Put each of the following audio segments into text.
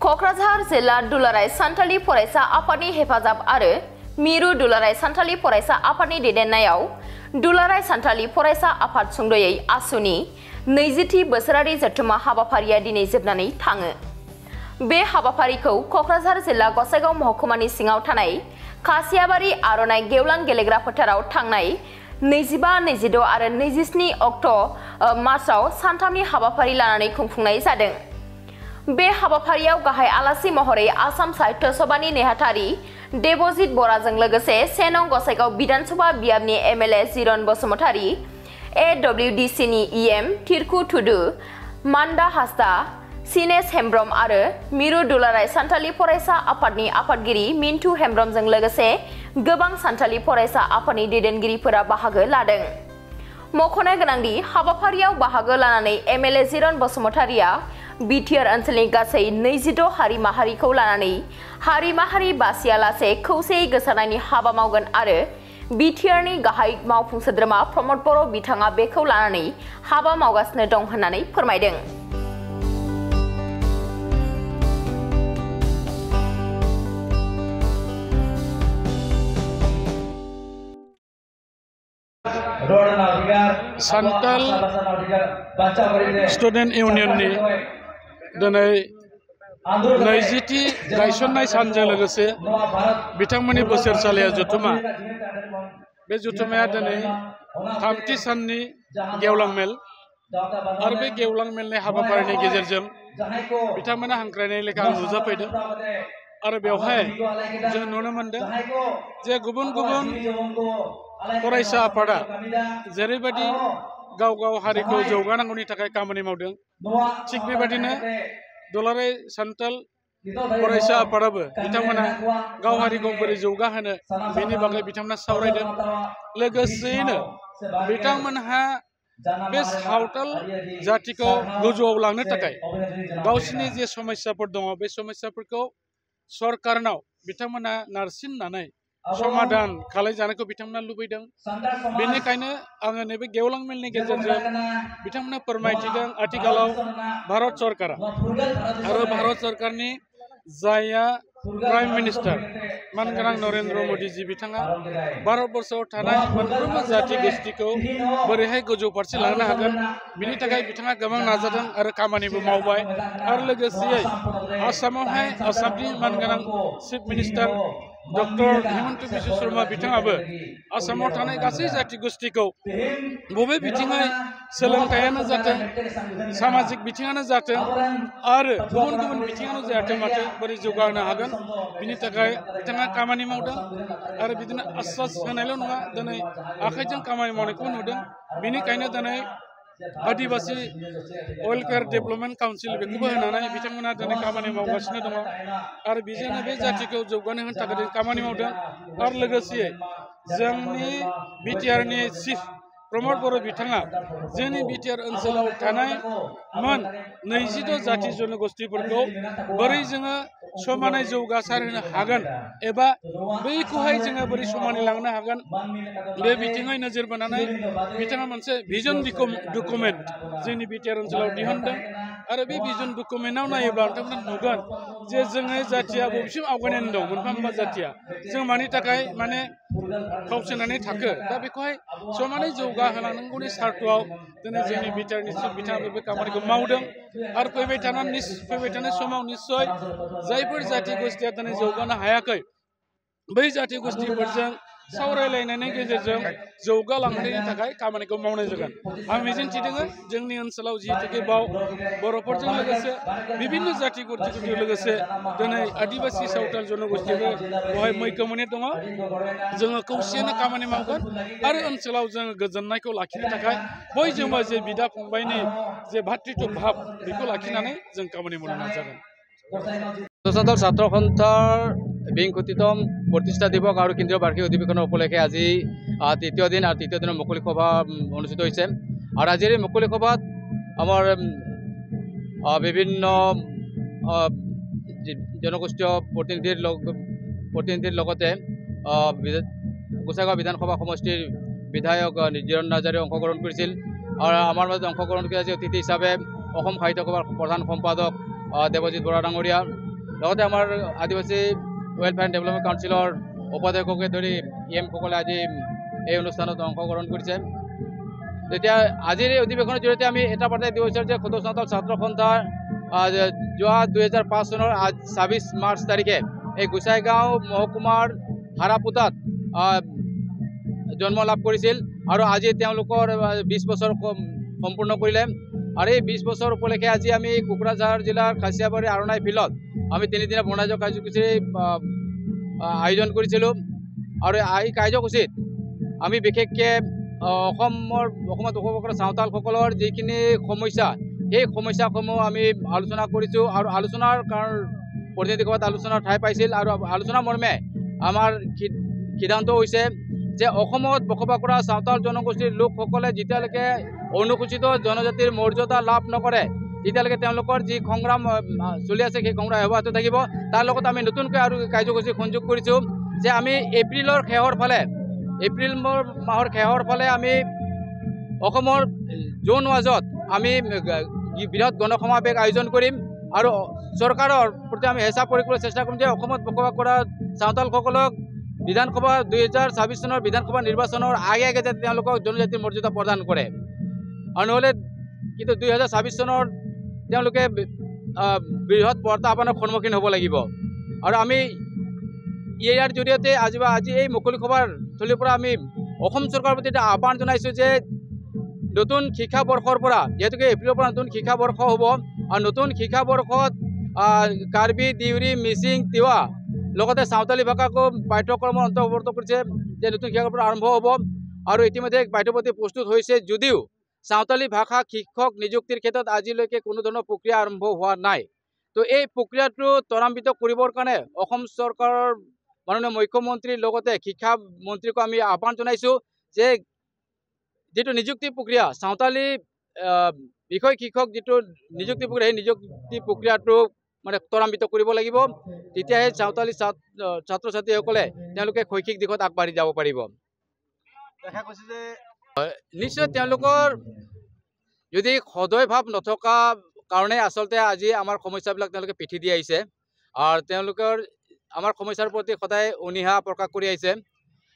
क'क्राझार जिल्ला दुलाराय सान्थालि फरायसा आफादनि हेफाजाब आरो मिरु दुलाराय सान्थालि फरायसा आफादनि दैदेननायाव दुलाराय सान्थालि फरायसा आफाद सुंद'यै आसुनि 20थि बोसोरारि जथुम्मा हाबाफारिया दिनै जोबनानै थाङो। बे हाबाफारिखौ क'क्राझार जिल्ला गसाइगाव महकुमानि सिङाव थानाय खासियाबारि आर'नाइ गेवलां गेलेग्रा फोथाराव थांनाय 25, 26 आरो 27 अक्ट' मार्चआव सानथामनि हाबाफारि लानानै खुंफुंनाय जादों। बे हाबाफारियाव गाहाय आलासि महरै आसाम साहित्य सभानि नेहाथारि देबजित बराजों लोगोसे 1 नं गसाइगाव बिधानसभा बियाबनि एमएलए जिरन बसुमतारी, एडब्लिउडिसिनि इएम थिरखु थुदु, मान्दा हास्दा, सिनेश हेम्ब्रम आरो मिरु दुलाराय सान्थालि फरायसा आफादनि आफादगिरि मिन्टु हेम्ब्रमजों लोगोसे गोबां सान्थालि फरायसा आफादनि दैदेनगिरिफोरा बाहागो लादों। मख'नो गोनांदि हाबाफारियाव बाहागो लानानै एमएलए जिरन बसुमतारीया बिटिआर ओनसोलनि गासै 26 हारि माहारिखौ लानानै हारि माहारि बासियालासे खौसेयै गोसारनायनि हाबा मावगोन आरो बिटिआरनि गाहाय मावफुं सोद्रोमा प्रमद बर' बिथाङा बेखौ लानानै हाबा मावगासिनो दं होननानै फोरमायदों। सान्थाल स्टुडेन्ट इउनियननि दिनै 20थि गायसननाय सानजों लोगोसे बिथांमोननि बोसोरसालिया जथुम्मा बे जथुम्माया दिनै 3थि साननि गेवलां मेल आरो बे गेवलां मेलनि हाबाफारिनि गेजेरजों बिथांमोना हांख्रायनाय लेखा आं नुजाफैदों आरो बेवहाय जों नुनो मोनदों जे गुबुन गुबुन फरायसा आफादा जेरैबायदि गाव गाव हारिखौ जौगानांगौनि थाखाय खामानि मावदों, थिग बेबायदिनो दुलाराय सान्थाल फरायसा आफादाबो बिथांमोना गाव हारिखौ बोरै जौगाहोनो बेनि बागै बिथांमोना सावरायदों। लोगोसेयैनो बिथांमोनहा बे सावथाल जातिखौ गोजौआव लांनो थाखाय गावसिनि जे समस्याफोर दङ बे समस्याफोरखौ सरकारनाव बिथांमोना नारसिननानै समाधान खालामजानायखौ बिथांमोना लुबैदों। बेनिखायनो आङो नैबे गेवलां मेलनि गेजेरजों बिथांमोना फोरमायथिदों आथिखालाव भारत सरकारा आरो भारत सरकारनि जायआ प्राइम मिनिस्टार मानगोनां नरेन्द्र मदिजी बिथाङा भारतबर्षआव थानाय मोनफ्रोमबो जाति गोष्ठीखौ बोरैहाय गोजौ फारसे लांनो हागोन बिनि थाखाय बिथाङा गोबां नाजादों आरो खामानिबो मावबाय। आरो लोगोसेयै आसामावहाय आसामनि मानगोनां chief minister doctor Himanta Biswa Sharma बिथाङाबो आसामाव थानाय गासै जाति गोष्ठीखौ बबे बिथिङै सोलोंथायानो जाथों, सामाजिक बिथिङानो जाथों आरो गुबुन गुबुन बिथिङानो जाथों माथो बोरै जौगाहोनो हागोन बिनि थाखाय बिथाङा खामानि मावदों आरो बिदिनो आश्वास होनायल' नङा, दिनै आखाइजों खामानि मावनायखौ नुदों। बेनिखायनो दिनै आदिबासि वेलफेयार डेभेलपमेन्ट काउन्सिल बेखौबो होनानै बिथांमोना दिनै खामानि मावगासिनो दङ आरो बेजोंनो बे जातिखौ जौगानो होनो थाखाय खामानि मावदों। आरो लोगोसे जोंनि बिटिआरनि चिफ प्रमद बर' बिथाङा जोंनि बिटिआर ओनसोलाव थानाय मोन 26 जाति जनगोष्ठीफोरखौ बोरै जोङो समानै जौगासार होनो हागोन एबा बैखौहाय जोङो बोरै समानै लांनो हागोन बे बिथिङै नोजोर बोनानै बिथाङा मोनसे भिजन डकुमेन्ट जोंनि बिटिआर ओनसोलाव दिहुनदों आरो बे भिजन डकुमेन्टआव नायोब्ला नोंथांमोना नुगोन जे जोंनि जातिया बबेसिम आवगायनानै दं, मोनफा मोनफा जातिया जों मानि थाखाय माने फावसायनानै थाखो। दा बेखौहाय समानै जौगाहोलांनांगौनि सार्थआव दिनै जोंनि बिटिआरनि चिफ बिथाङाबो बे खामानिखौ मावदों आरो फैबाय थानाय समाव निस्सय जायफोर जाति गोष्ठीया दिनै जौगानो हायाखै बै जाति गोष्ठीफोरजों सावरायलायनायनि गेजेरजों जौगालांनायनि थाखाय खामानिखौ मावनाय जागोन। आं मिजिंथिदों जोंनि ओनसोलाव जिहेतुके बाव बर'फोरजों लोगोसे बिभिन्न जाति गोष्ठीफोरजों लोगोसे दिनै आदिबासि सावथाल जनगोष्ठीबो बेवहाय मैखोमै दङ। जोङो खौसेयैनो खामानि मावगोन आरो ओनसोलाव जोङो गोजोननायखौ लाखिनो थाखाय बयजोंबो जे बिदा फंबायनि जे भातृत्व भाब बेखौ लाखिनानै जों खामानि मावनो नाजागोन। সান্থাল ছাত্ৰ সন্থাৰ 20তম প্ৰতিষ্ঠা দিৱস আৰু কেন্দ্ৰীয় বাৰ্ষিক অধিৱেশনৰ উপলক্ষে আজি তৃতীয় দিন আৰু তৃতীয় দিনৰ মুকলি সভা অনুষ্ঠিত হৈছে। আৰু আজিৰ এই মুকলি সভাত আমাৰ বিভিন্ন জনগোষ্ঠীয় প্ৰতিনিধিৰ লগতে গোসাইগাঁও বিধানসভা সমষ্টিৰ বিধায়ক জিৰণ নাৰ্জাৰীয়ে অংশগ্ৰহণ কৰিছিল। আৰু আমাৰ মাজত অংশগ্ৰহণ কৰি আজি অতিথি হিচাপে অসম সাহিত্য সভাৰ প্ৰধান সম্পাদক দেৱজিত বৰা ডাঙৰীয়া লগতে আমাৰ আদিবাসী ৱেলফেয়াৰ এণ্ড ডেভেলপমেণ্ট কাউন্সিলৰ উপাধ্যক্ষকে ধৰি EM সকলে আজি এই অনুষ্ঠানত অংশগ্ৰহণ কৰিছে। তেতিয়া আজিৰ এই অধিৱেশনৰ জৰিয়তে আমি এটা বাৰ্তা দিব বিচাৰোঁ যে সদৌ চাওতাল ছাত্ৰ সন্থাৰ যোৱা 2005 চনৰ 26 মাৰ্চ তাৰিখে এই গোসাইগাঁও মহকুমাৰ হাৰাপুতাত জন্ম লাভ কৰিছিল আৰু আজি তেওঁলোকৰ 20 বছৰ সম্পূৰ্ণ কৰিলে। আৰু এই 20 বছৰ উপলক্ষে আজি আমি কোকৰাঝাৰ জিলাৰ খাচিয়াবাৰী আৰণাই ফিল্ডত আমি 3 দিনীয়া বৰ্ণাঢ্য কাৰ্যসূচী আয়োজন কৰিছিলোঁ। আৰু এই কাৰ্যসূচীত আমি বিশেষকৈ অসমত বসবাস কৰা চাওতালসকলৰ যিখিনি সমস্যা সেই সমস্যাসমূহ আমি আলোচনা কৰিছোঁ আৰু আলোচনাৰ প্ৰতিনিধি সভাত আলোচনাৰ ঠাই পাইছিল। আৰু আলোচনা মৰ্মে আমাৰ সিদ্ধান্ত হৈছে যে অসমত বসবাস কৰা চাওতাল জনগোষ্ঠীৰ লোকসকলে যেতিয়ালৈকে অনুসূচিত জনজাতিৰ মৰ্যাদা লাভ নকৰে তেতিয়ালৈকে তেওঁলোকৰ যি সংগ্ৰাম চলি আছে সেই সংগ্ৰাম অব্যাহত থাকিব। তাৰ লগত আমি নতুনকৈ আৰু কাৰ্যসূচী সংযোগ কৰিছোঁ যে আমি এপ্ৰিল মাহৰ শেষৰ ফালে আমি অসমৰ জোন ৱাজত আমি বৃহৎ গণসমাৱেশ আয়োজন কৰিম আৰু চৰকাৰৰ প্ৰতি আমি হেঁচা প্ৰয়োগ কৰিবলৈ চেষ্টা কৰিম যে অসমত বসবাস কৰা চাওতালসকলক বিধানসভা 2026 চনৰ বিধানসভা নিৰ্বাচনৰ আগে যাতে তেওঁলোকক জনজাতিৰ মৰ্যাদা প্ৰদান কৰে। আৰু নহ'লে কিন্তু 2026 চনৰ তেওঁলোকে বৃহৎ প্ৰত্যাহ্বানৰ সন্মুখীন হ'ব লাগিব। আৰু আমি ইয়াৰ জৰিয়তে আজি এই মুকলি সভাৰ থলীৰ পৰা আমি অসম চৰকাৰৰ প্ৰতি এটা আহ্বান জনাইছোঁ যে নতুন শিক্ষাবৰ্ষৰ পৰা যিহেতুকে এপ্ৰিলৰ পৰা নতুন শিক্ষাবৰ্ষ হ'ব আৰু নতুন শিক্ষাবৰ্ষত কাৰ্বি, দেউৰী, মিচিং, তিৱা লগতে চাওতালী ভাষাকো পাঠ্যক্ৰমৰ অন্তৰ্ভুক্ত কৰিছে যে নতুন শিক্ষাবৰ্ষ আৰম্ভ হ'ব। আৰু ইতিমধ্যে পাঠ্যপুথি প্ৰস্তুত হৈছে যদিও চাওতালী ভাষা শিক্ষক নিযুক্তিৰ ক্ষেত্ৰত আজিলৈকে কোনো ধৰণৰ প্ৰক্ৰিয়া আৰম্ভ হোৱা নাই। তো এই প্ৰক্ৰিয়াটো ত্বৰান্বিত কৰিবৰ কাৰণে অসম চৰকাৰৰ মাননীয় মুখ্যমন্ত্ৰীৰ লগতে শিক্ষা মন্ত্ৰীকো আমি আহ্বান জনাইছোঁ যে যিটো নিযুক্তি প্ৰক্ৰিয়া চাওতালী বিষয় শিক্ষক যিটো নিযুক্তি প্ৰক্ৰিয়া সেই নিযুক্তি প্ৰক্ৰিয়াটো মানে ত্বৰান্বিত কৰিব লাগিব। তেতিয়াহে চাওতালী ছাত্ৰ ছাত্ৰীসকলে তেওঁলোকে শৈক্ষিক দিশত আগবাঢ়ি যাব পাৰিব। দেখা গৈছে যে নিশ্চয় তেওঁলোকৰ যদি সদয় ভাৱ নথকা কাৰণে আচলতে আজি আমাৰ সমস্যাবিলাক তেওঁলোকে পিঠি দি আহিছে আৰু তেওঁলোকৰ আমাৰ সমস্যাৰ প্ৰতি সদায় অনীহা প্ৰকাশ কৰি আহিছে।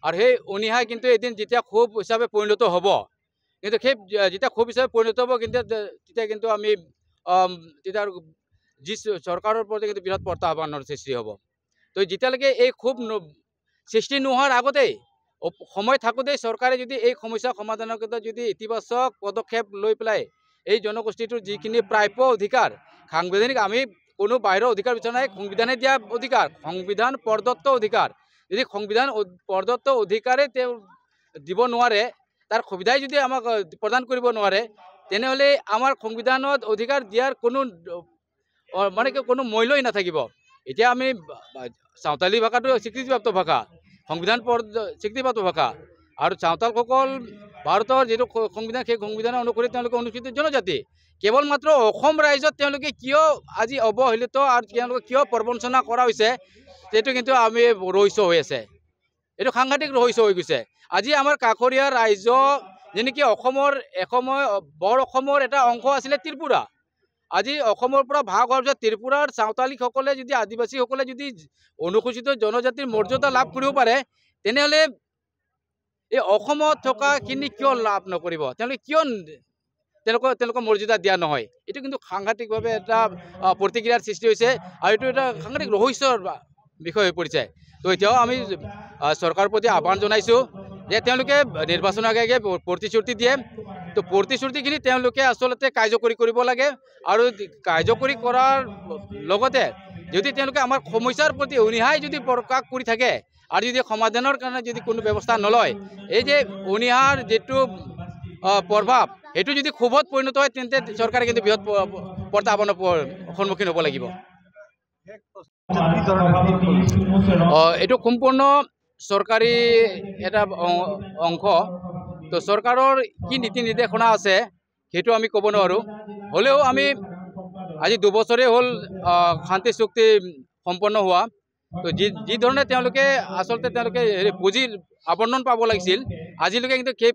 আৰু সেই অনীহা কিন্তু এদিন যেতিয়া ক্ষোভ হিচাপে পৰিণত হ'ব কিন্তু সেই যেতিয়া ক্ষোভ হিচাপে পৰিণত হ'ব তেতিয়া কিন্তু আমি তেতিয়া যি চৰকাৰৰ প্ৰতি কিন্তু বৃহৎ প্ৰত্যাহ্বানৰ সৃষ্টি হ'ব। তো যেতিয়ালৈকে এই ক্ষোভ সৃষ্টি নোহোৱাৰ আগতেই সময় থাকোঁতেই চৰকাৰে যদি এই সমস্যা সমাধানৰ ক্ষেত্ৰত যদি ইতিবাচক পদক্ষেপ লৈ পেলাই এই জনগোষ্ঠীটোৰ যিখিনি প্ৰাপ্য অধিকাৰ সাংবিধানিক আমি কোনো বাহিৰৰ অধিকাৰ বিচৰা নাই, সংবিধানে দিয়া অধিকাৰ সংবিধান প্ৰদত্ত অধিকাৰ যদি সংবিধান প্ৰদত্ত অধিকাৰে তেওঁ দিব নোৱাৰে তাৰ সুবিধাই যদি আমাক প্ৰদান কৰিব নোৱাৰে তেনেহ'লে আমাৰ সংবিধানত অধিকাৰ দিয়াৰ কোনো মূল্যই নাথাকিব। এতিয়া আমি চাওতালী ভাষাটো স্বীকৃতিপ্ৰাপ্ত ভাষা, সংবিধান স্বীকৃতিপ্ৰাপ্ত ভাষা আৰু চাওতালসকল ভাৰতৰ যিটো সংবিধান সেই সংবিধানৰ অনুসৰি তেওঁলোকে অনুসূচিত জনজাতি। কেৱল মাত্ৰ অসম ৰাজ্যত তেওঁলোকে কিয় আজি অৱহেলিত আৰু তেওঁলোকে কিয় প্ৰবঞ্চনা কৰা হৈছে সেইটো কিন্তু আমি ৰহস্য হৈ আছে। এইটো সাংঘাতিক ৰহস্য হৈ গৈছে। আজি আমাৰ কাষৰীয়া ৰাজ্য যেনেকৈ অসমৰ এসময় বৰ অসমৰ এটা অংশ আছিলে ত্ৰিপুৰা। আজি অসমৰ পৰা ভাগ হোৱাৰ পিছত ত্ৰিপুৰাৰ চাওতালীসকলে যদি আদিবাসীসকলে যদি অনুসূচিত জনজাতিৰ মৰ্যাদা লাভ কৰিব পাৰে তেনেহ'লে এই অসমত থকাখিনি কিয় লাভ নকৰিব, তেওঁলোকে কিয় তেওঁলোকৰ মৰ্যাদা দিয়া নহয়। এইটো কিন্তু সাংঘাতিকভাৱে এটা প্ৰতিক্ৰিয়াৰ সৃষ্টি হৈছে আৰু এইটো এটা সাংঘাতিক ৰহস্যৰ বিষয় হৈ পৰিছে। তো এতিয়াও আমি চৰকাৰৰ প্ৰতি আহ্বান জনাইছোঁ যে তেওঁলোকে নিৰ্বাচনৰ আগে প্ৰতিশ্ৰুতি দিয়ে তো প্ৰতিশ্ৰুতিখিনি তেওঁলোকে আচলতে কাৰ্যকৰী কৰিব লাগে আৰু কাৰ্যকৰী কৰাৰ লগতে যদি তেওঁলোকে আমাৰ সমস্যাৰ প্ৰতি অনীহাই যদি প্ৰকাশ কৰি থাকে আৰু যদি সমাধানৰ কাৰণে যদি কোনো ব্যৱস্থা নলয় এই যে অনীহাৰ যিটো প্ৰভাৱ সেইটো যদি ক্ষোভত পৰিণত হয় তেন্তে চৰকাৰে কিন্তু বৃহৎ প্ৰত্যাহ্বানৰ সন্মুখীন হ'ব লাগিব। এইটো সম্পূৰ্ণ চৰকাৰী এটা অংশ। তো চৰকাৰৰ কি নীতি নিৰ্দেশনা আছে সেইটো আমি ক'ব নোৱাৰোঁ। হ'লেও আমি আজি 2 বছৰেই হ'ল শান্তি চুক্তি সম্পন্ন হোৱা। তো যি ধৰণে তেওঁলোকে আচলতে পুঁজিৰ আবণ্টন পাব লাগিছিল আজিলৈকে কিন্তু সেই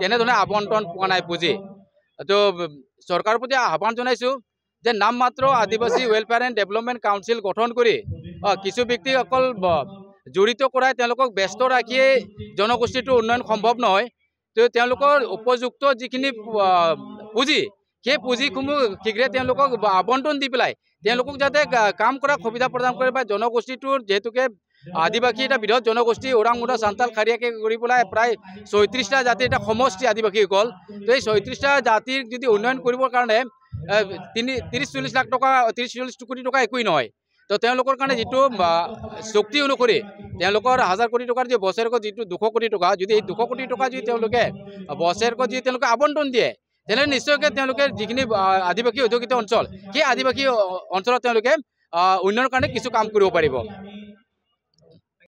তেনেধৰণে আবণ্টন পোৱা নাই পুঁজি। তো চৰকাৰৰ প্ৰতি আহ্বান জনাইছোঁ যে নামমাত্ৰ আদিবাসী ৱেলফেয়াৰ এণ্ড ডেভেলপমেণ্ট কাউন্সিল গঠন কৰি কিছু ব্যক্তি অকল জড়িত কৰাই তেওঁলোকক ব্যস্ত ৰাখিয়ে জনগোষ্ঠীটোৰ উন্নয়ন সম্ভৱ নহয়। তো তেওঁলোকৰ উপযুক্ত যিখিনি পুঁজি সেই পুঁজিসমূহ শীঘ্ৰে তেওঁলোকক আবণ্টন দি পেলাই তেওঁলোকক যাতে কাম কৰা সুবিধা প্ৰদান কৰে বা জনগোষ্ঠীটোৰ যেহেতুকে আদিবাসী এটা বৃহৎ জনগোষ্ঠী ওৰাং মুণ্ডা চান্তাল খাৰিয়াকে কৰি পেলাই প্ৰায় ৩৬টা জাতিৰ এটা সমষ্টি আদিবাসীসকল। তো এই ৩৬টা জাতিৰ যদি উন্নয়ন কৰিবৰ কাৰণে ৩০-৪০ লাখ টকা ৩০-৪০ কোটি টকা একোৱেই নহয়। তো তেওঁলোকৰ কাৰণে যিটো চুক্তি অনুসৰি তেওঁলোকৰ 1000 কোটি টকাৰ যে বছৰেকত যিটো 200 কোটি টকা যদি এই 200 কোটি টকা যদি তেওঁলোকে বছৰেকত যদি তেওঁলোকে আবণ্টন দিয়ে তেনেহ'লে নিশ্চয়কৈ তেওঁলোকে যিখিনি আদিবাসী অধ্যুষিত অঞ্চল সেই আদিবাসী অঞ্চলত তেওঁলোকে উন্নয়নৰ কাৰণে কিছু কাম কৰিব পাৰিব।